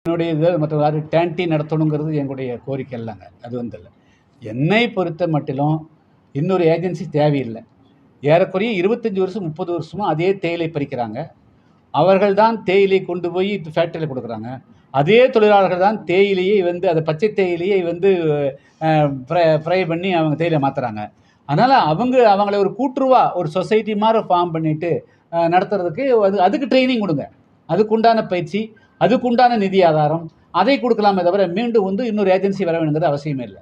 என்னுடைய இது மற்ற டேன்டி நடத்தணுங்கிறது எங்களுடைய கோரிக்கை இல்லைங்க. அது வந்து இல்லை. என்னை பொறுத்த மட்டிலும் இன்னொரு ஏஜென்சி தேவையில்லை. ஏறக்குறைய 25 வருஷம் 30 வருஷமாக அதே தேயிலை பறிக்கிறாங்க. அவர்கள் தான் தேயிலை கொண்டு போய் ஃபேக்ட்ரியில் கொடுக்குறாங்க. அதே தொழிலாளர்கள் தான் தேயிலையை வந்து அதை பச்சை தேயிலையை வந்து ஃப்ரை பண்ணி அவங்க தேயிலை மாற்றுறாங்க. அதனால் அவங்கள ஒரு கூட்டுருவா ஒரு சொசைட்டி மாதிரி ஃபார்ம் பண்ணிவிட்டு நடத்துறதுக்கு அதுக்கு ட்ரைனிங் கொடுங்க. அதுக்குண்டான பயிற்சி, அதுக்குண்டான நிதி ஆதாரம் அதை கொடுக்கலாமே தவிர மீண்டும் வந்து இன்னொரு ஏஜென்சி வர வேணுங்கிறது அவசியமே இல்லை.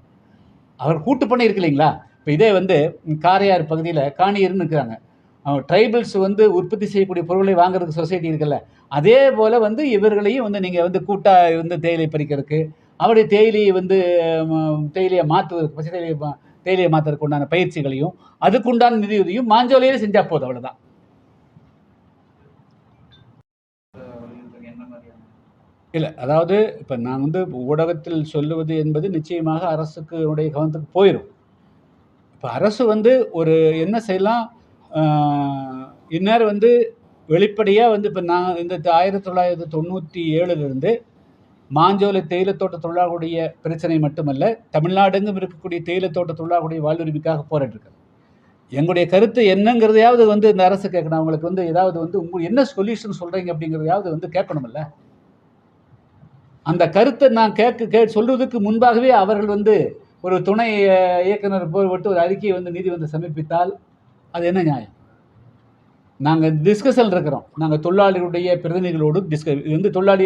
அவர் கூட்டு பண்ணி இருக்கு இல்லைங்களா? இப்போ இதே வந்து காரையார் பகுதியில் காணியர்னு இருக்கிறாங்க. ட்ரைபல்ஸ் வந்து உற்பத்தி செய்யக்கூடிய பொருளை வாங்குறதுக்கு சொசைட்டி இருக்குல்ல, அதே போல் வந்து இவர்களையும் வந்து நீங்கள் வந்து கூட்டாக வந்து தேயிலை பறிக்கிறதுக்கு அவருடைய தேயிலையை வந்து தேயிலையை மாற்றுவதற்கு பச்சை தேயிலையை மாற்றுறதுக்கு உண்டான பயிற்சிகளையும் அதுக்குண்டான நிதியுதவியும் மாஞ்சோலையிலே செஞ்சால் போதும். அவ்வளோதான். இல்லை, அதாவது இப்போ நான் வந்து ஊடகத்தில் சொல்லுவது என்பது நிச்சயமாக அரசுக்கு உடைய கவனத்துக்கு போயிடும். இப்போ அரசு வந்து ஒரு என்ன செய்யலாம், இந்நேரம் வந்து வெளிப்படையாக வந்து இப்போ நான் இந்த 1997 மாஞ்சோலை தேயிலத்தோட்ட தொழிலாளர்களுடைய பிரச்சனை மட்டுமல்ல, தமிழ்நாடெங்கும் இருக்கக்கூடிய தேயிலத்தோட்ட தொழிலாளர்களுடைய வாழ்வுரிமைக்காக போராட்டிருக்காரு. எங்களுடைய கருத்து என்னங்கிறதையாவது வந்து இந்த அரசு கேட்கணும். அவங்களுக்கு வந்து ஏதாவது வந்து உங்களுக்கு என்ன சொல்யூஷன் சொல்கிறீங்க அப்படிங்கிறதையாவது வந்து கேட்கணுமில்ல. அந்த கருத்தை நான் சொல்வதற்கு முன்பாகவே அவர்கள் வந்து ஒரு துணை இயக்குனர் போட்டு ஒரு அறிக்கையை வந்து நீதிமன்றம் சமர்ப்பித்தால் அது என்ன நியாயம்? நாங்கள் டிஸ்கஷன் இருக்கிறோம். நாங்கள் தொழிலாளிகளுடைய பிரதிநிதிகளோடு வந்து தொழிலாளி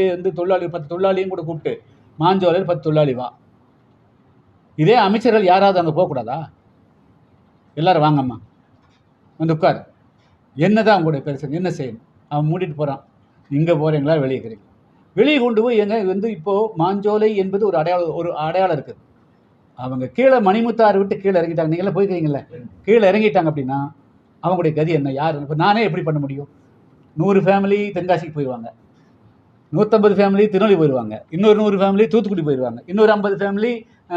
10 தொழிலாளியும் கூட கூப்பிட்டு மாஞ்சோலையில் 10 தொழிலாளி வா. இதே அமைச்சர்கள் யாராவது அங்கே போகக்கூடாதா? எல்லாரும் வாங்கம்மா வந்து உட்கார், என்னதான் அவங்களுடைய பிரச்சனை, என்ன செய்யணும்? அவன் மூடிட்டு போகிறான். இங்கே போகிறீங்களா வெளியே இருக்கிறீங்க? வெளியே கொண்டு போய் எங்க வந்து இப்போது மாஞ்சோலை என்பது ஒரு அடையாளம் இருக்குது. அவங்க கீழே மணிமுத்தாறு விட்டு கீழே இறங்கிட்டாங்க. நீங்களாம் போய்க்கிறீங்கள, கீழே இறங்கிட்டாங்க அப்படின்னா அவங்களுடைய கதி என்ன? யார்? இப்போ நானே எப்படி பண்ண முடியும்? 100 ஃபேமிலி தென்காசிக்கு போயிடுவாங்க, 150 ஃபேமிலி திருநெல்வேலி போயிடுவாங்க, இன்னொரு 100 ஃபேமிலி தூத்துக்குடி போயிடுவாங்க, இன்னொரு 50 ஃபேமிலி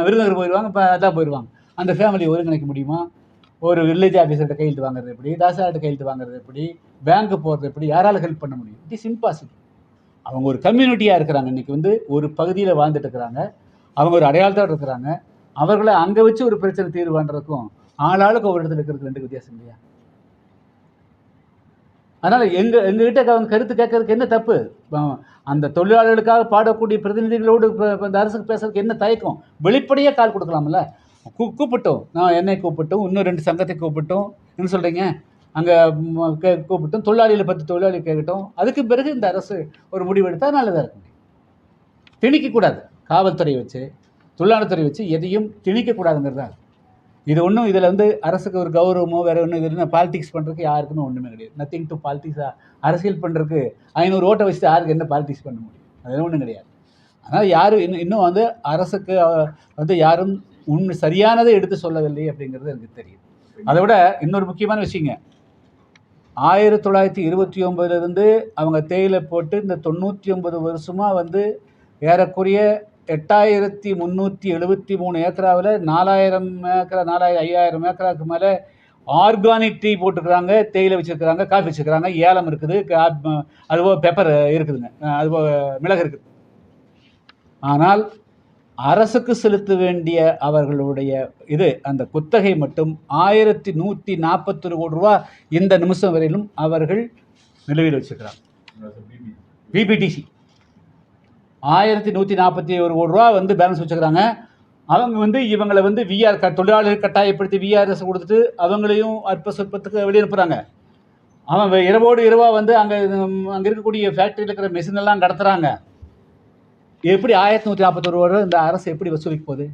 விருதுநகர் போயிடுவாங்க. இப்போ அதான் போயிடுவாங்க. அந்த ஃபேமிலி ஒருங்கிணைக்க முடியுமா? ஒரு வில்லேஜ் ஆஃபீஸர்கிட்ட கையெழுத்து வாங்குறது எப்படி, தாசார்கிட்ட கையெழுத்து வாங்குறது எப்படி, பேங்க்கு போகிறது எப்படி, யாரால் ஹெல்ப் பண்ண முடியும்? It is impossible. அவங்க ஒரு கம்யூனிட்டியாக இருக்கிறாங்க. இன்றைக்கி வந்து ஒரு பகுதியில் வாழ்ந்துட்டு இருக்கிறாங்க. அவங்க ஒரு அடையாளத்தோடு இருக்கிறாங்க. அவர்களை அங்கே வச்சு ஒரு பிரச்சனை தீர்வு பண்ணுறதுக்கும் ஆளாளுக்கு ஒவ்வொரு இடத்துல இருக்கிறதுக்கு 2 வித்தியாசம் இல்லையா? அதனால் எங்ககிட்ட அவங்க கருத்து கேட்கறதுக்கு என்ன தப்பு? அந்த தொழிலாளர்களுக்காக பாடக்கூடிய பிரதிநிதிகளோடு இப்போ இந்த அரசுக்கு பேசுறதுக்கு என்ன தயக்கம்? வெளிப்படையாக கால் கொடுக்கலாம்ல. கூப்பிட்டோம், நான் என்னை கூப்பிட்டோம், இன்னும் 2 சங்கத்தை கூப்பிட்டோம். என்ன சொல்கிறீங்க? அங்கே கூப்பிட்டோம், தொழிலாளியில் 10 தொழிலாளி கேட்கட்டும். அதுக்கு பிறகு இந்த அரசு ஒரு முடிவு எடுத்தால் நல்லதாக இருக்கும். திணிக்கக்கூடாது. காவல்துறை வச்சு தொழிலாளர்துறை வச்சு எதையும் திணிக்கக்கூடாதுங்கிறதா. இது ஒன்றும் இதில் வந்து அரசுக்கு ஒரு கௌரவமோ வேறு ஒன்றும் இதில் பாலிடிக்ஸ் பண்ணுறதுக்கு யாருக்குமே ஒன்றுமே கிடையாது. நத்திங் டு பாலிடிக்ஸாக அரசியல் பண்ணுறதுக்கு 500 ஓட்டை வச்சுட்டு யாருக்கு என்ன பாலிடிக்ஸ் பண்ண முடியும்? அது ஒன்றும் கிடையாது. அதனால் யாரும் இன்னும் வந்து அரசுக்கு வந்து யாரும் சரியானதை எடுத்து சொல்லவில்லை அப்படிங்கிறது எனக்கு தெரியும். அதை விட இன்னொரு முக்கியமான விஷயங்க, 1929 அவங்க தேயிலை போட்டு இந்த 99 வருஷமாக வந்து ஏறக்குறைய 8373 ஏக்கராவில் 4000 ஏக்கரா 5000 ஏக்கராவுக்கு மேலே ஆர்கானிக் டீ போட்டுக்கிறாங்க, தேயிலை வச்சுருக்கிறாங்க, காஃபி வச்சுருக்கிறாங்க, ஏலம் இருக்குது, அதுபோல் பெப்பர் இருக்குதுங்க, அதுபோல் மிளகு இருக்குது. ஆனால் அரசுக்கு செலுத்த வேண்டிய அவர்களுடைய அந்த குத்தகை மட்டும் 1141 கோடி ரூபா இந்த நிமிஷம் வரையிலும் அவர்கள் நிலுவையில் வச்சுக்கிறாங்க. பிபிடிசி 1141 கோடி ரூபா வந்து பேலன்ஸ் வச்சுக்கிறாங்க. அவங்க வந்து இவங்களை வந்து தொழிலாளர்கள் கட்டாயப்படுத்தி விஆர்எஸ் கொடுத்துட்டு அவங்களையும் அற்ப சொற்பத்துக்கு வெளியே அனுப்புகிறாங்க. அவன் இரவோடு இரவாக வந்து அங்கே இருக்கக்கூடிய ஃபேக்ட்ரியில் இருக்கிற மெஷினெல்லாம் கடத்துகிறாங்க. எப்படி 1141 கோடி இந்த அரசு எப்படி வசூலிக்க போகுது?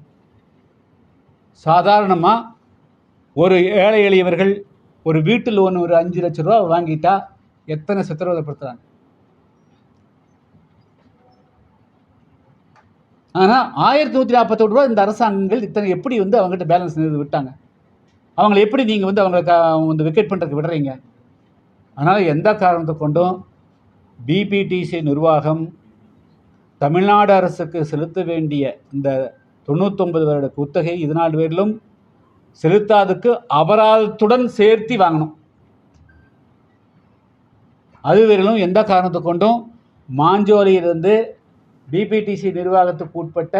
சாதாரணமாக ஒரு ஏழை எளியவர்கள் ஒரு வீட்டு லோன் ஒரு 5 லட்ச ரூபா வாங்கிட்டா எத்தனை சித்திரவதைப்படுத்துகிறாங்க. ஆனால் 1141 ரூபா இந்த அரசாங்கங்கள் இத்தனை எப்படி வந்து அவங்ககிட்ட பேலன்ஸ் விட்டாங்க? அவங்களை எப்படி நீங்கள் வந்து அவங்களுக்கு வந்து விக்கெட் பண்ணுறதுக்கு விடுறீங்க? அதனால் எந்த காரணத்தை கொண்டும் பிபிடிசி நிர்வாகம் தமிழ்நாடு அரசுக்கு செலுத்த வேண்டிய இந்த 99 வருட குத்தகை இதனால் வரையிலும் செலுத்தாதுக்கு அபராதத்துடன் சேர்த்து வாங்கணும். அதுவரையிலும் எந்த காரணத்தை கொண்டும் மாஞ்சோலையிலிருந்து பிபிடிசி நிர்வாகத்துக்கு உட்பட்ட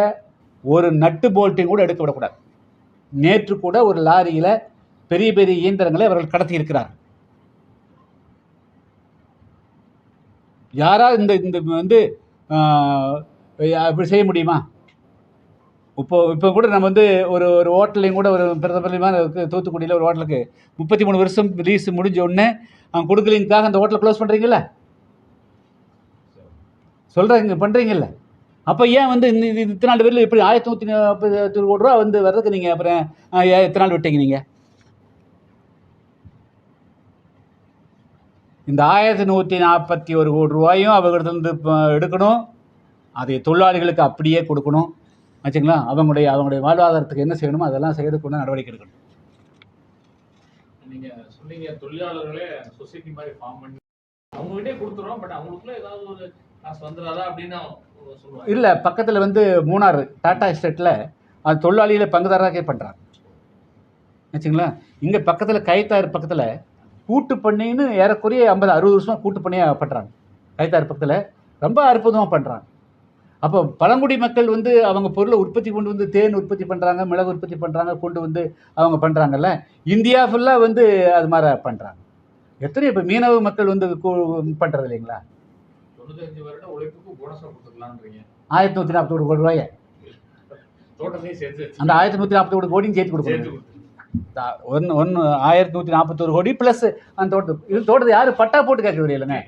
ஒரு நட்டு போல்ட்டையும் கூட எடுக்க விடக்கூடாது. நேற்று கூட ஒரு லாரியில் பெரிய பெரிய இயந்திரங்களை அவர்கள் கடத்தி இருக்கிறார். யாராவது இந்த இந்த வந்து அப்படி செய்ய முடியுமா? இப்போ கூட நம்ம வந்து ஒரு ஒரு ஹோட்டலையும் கூட ஒரு பிரதமர் தூத்துக்குடியில் ஒரு ஹோட்டலுக்கு 33 வருஷம் லீஸ் முடிஞ்ச உடனே அவங்க கொடுக்கலிங்காக அந்த ஹோட்டலை க்ளோஸ் பண்ணுறீங்கல்ல, சொல்கிறீங்க பண்ணுறீங்கல்ல. அப்போ ஏன் வந்து இத்தனை நாள் பேரில் எப்படி 1140 கோடி ரூபா வந்து வர்றதுக்கு நீங்கள் அப்புறம் எத்தனை நாள் விட்டீங்க? நீங்கள் இந்த 1141 கோடி ரூபாயும் அவர்களிடந்து எடுக்கணும், அதை தொழிலாளிகளுக்கு அப்படியே கொடுக்கணும் ஆச்சுங்களா. அவங்களுடைய வாழ்வாதாரத்துக்கு என்ன செய்யணுமோ அதெல்லாம் செய்யறதுக்கு நடவடிக்கை எடுக்கணும். நீங்கள் சொன்னீங்க தொழிலாளர்களே சொசைட்டி மாதிரி ஃபார்ம் பண்ணி அவங்ககிட்டே கொடுத்துறோம், பட் அவங்களுக்குள்ள ஏதாவது ஒரு காசு வந்துடாதா அப்படின்னு சொல்லுவாங்க. இல்லை, பக்கத்தில் வந்து மூணாறு டாடா எஸ்டேட்டில் அது தொழிலாளிகளை பங்குதாரராக பண்ணுறாங்க ஆச்சுங்களா. இங்கே பக்கத்தில் கைத்தாறு பக்கத்தில் கூட்டு பண்ணின்னு ஏறக்குறைய 50-60 வருஷமாக கூட்டு பண்ணியாக பண்ணுறாங்க. கைத்தாறு பக்கத்தில் ரொம்ப அற்புதமாக பண்ணுறாங்க. அப்போ பழங்குடி மக்கள் வந்து அவங்க பொருளை உற்பத்தி கொண்டு வந்து தேன் உற்பத்தி பண்ணுறாங்க, மிளகு உற்பத்தி பண்ணுறாங்க, கொண்டு வந்து அவங்க பண்ணுறாங்கல்ல. இந்தியா ஃபுல்லாக வந்து அது மாதிரி பண்ணுறாங்க. எத்தனை இப்போ மீனவ மக்கள் வந்து பண்ணுறது இல்லைங்களா? 95 வருட உழைப்புக்கு போனஸாக கொடுத்துக்கலான்றீங்க. 1141 கோடி ரூபாயை அந்த 1141 கோடியும் சேர்த்து கொடுக்கணும். 1141 கோடி ப்ளஸ் அந்த தோட்டத்து இது தோட்டத்தை யாரும் பட்டா போட்டு கேட்க இல்லைங்க.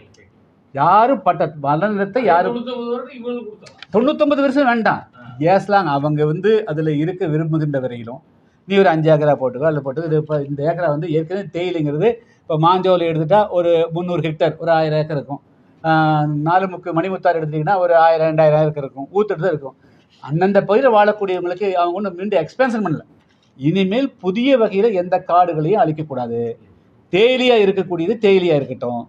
யாரும் பட்ட வளநிலத்தை யாரும் 99 வருஷம் வேண்டாம் ஏசலாங்க. அவங்க வந்து அதில் இருக்க விரும்புகின்ற வரையிலும் நீ ஒரு 5 ஏக்கரா போட்டுக்கோ, அதில் போட்டு இது இப்போ இந்த ஏக்கரா வந்து ஏற்கனவே தேயிலைங்கிறது இப்போ மாஞ்சோலை எடுத்துட்டா ஒரு 300 ஹெக்டர் ஒரு 1000 ஏக்கர் இருக்கும். 4 மணிமுத்தாறு எடுத்துட்டிங்கன்னா ஒரு 1000-2000 ஏக்கர் இருக்கும், ஊத்துட்டு தான் இருக்கும். அந்தந்த பகுதியில் வாழக்கூடியவங்களுக்கு அவங்க ஒன்றும் மீண்டும் எக்ஸ்பென்ஷன் பண்ணல. இனிமேல் புதிய வகையில் எந்த காடுகளையும் அழிக்கக்கூடாது. தேயிலையாக இருக்கக்கூடியது தேயிலையாக இருக்கட்டும்,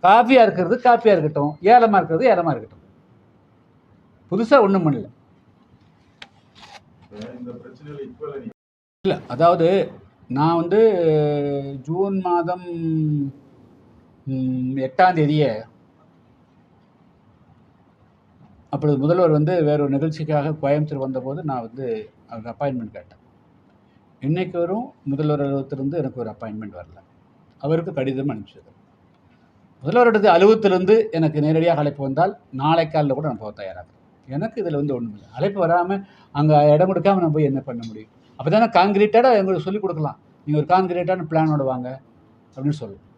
காஃபியாக இருக்கிறது காஃபியாக இருக்கட்டும், ஏலமாக இருக்கிறது ஏலமாக இருக்கட்டும். புதுசாக ஒன்றும் பண்ணல. இல்லை, அதாவது நான் வந்து ஜூன் மாதம் 8ஆம் தேதியே அப்பொழுது முதல்வர் வந்து வேறொரு நிகழ்ச்சிக்காக கோயம்புத்தூர் வந்தபோது நான் வந்து அவருக்கு அப்பாயின்மெண்ட் கேட்டேன். இன்றைக்கு வரும் முதல்வர் அலுவலகத்திலிருந்து எனக்கு ஒரு அப்பாயின்மெண்ட் வரல. அவருக்கு கடிதம் அனுப்பிச்சது. முதல்வருடைய அலுவலகத்திலிருந்து எனக்கு நேரடியாக அழைப்பு வந்தால் நாளை காலையில் கூட நான் போக தயாராகிறேன். எனக்கு இதில் வந்து ஒன்றும் இல்லை. அழைப்பு வராமல் அங்கே இடம் கொடுக்காமல் நான் போய் என்ன பண்ண முடியும்? அப்போ தானே கான்கிரீட்டாக எங்களுக்கு சொல்லிக் கொடுக்கலாம். நீங்கள் ஒரு கான்கிரீட்டான பிளானோட வாங்க அப்படின்னு சொல்லலாம்.